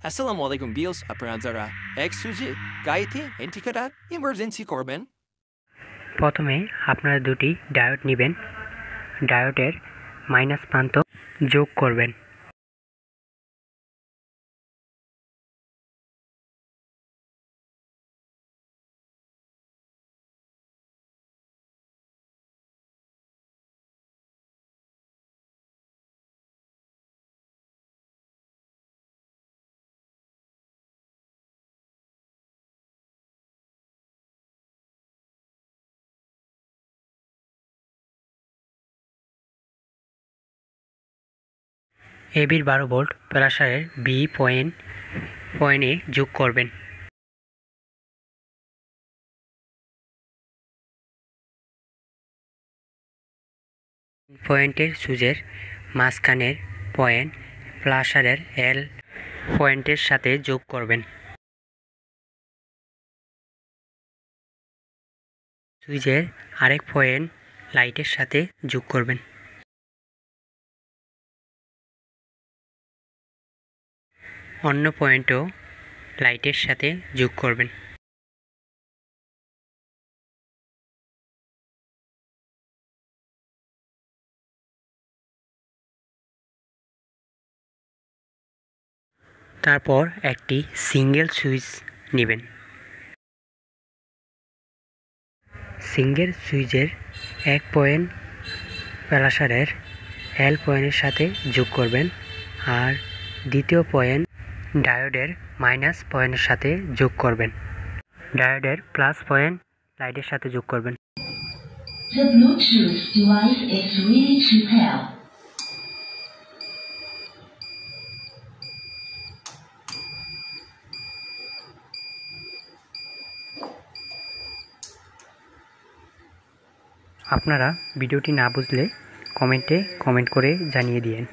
আসসালামু আলাইকুম বিলস আপনারা যারা এক সুইচে গাইতে এন্টিকাটার ইমার্জেন্সি করবেন। প্রথমে আপনারা দুটি ডায়োড নেবেন, ডায়োডের মাইনাস প্রান্ত যোগ করবেন। এবির 12 ভোল্ট প্রেসারের বি পয়েন্টে যোগ করবেন। পয়েন্টের সুইচের মাঝখানের পয়েন্ট প্রেসারের এল পয়েন্টের সাথে যোগ করবেন। সুইচের আরেক পয়েন্ট লাইটের সাথে যোগ করবেন। অন্য পয়েন্টও লাইটের সাথে যোগ করবেন। তারপর একটি সিঙ্গেল সুইচ নেবেন। সিঙ্গেল সুইচের এক পয়েন্ট প্রেসারের এল পয়েন্টের সাথে যোগ করবেন আর দ্বিতীয় পয়েন্ট ডায়োডের মাইনাস পয়েন্টের সাথে যোগ করবেন। ডায়োডের প্লাস পয়েন্ট লাইটের সাথে যোগ করবেন। The Bluetooth device is ready to pair. আপনারা ভিডিওটি না বুঝলে কমেন্টে কমেন্ট করে জানিয়ে দিয়েন।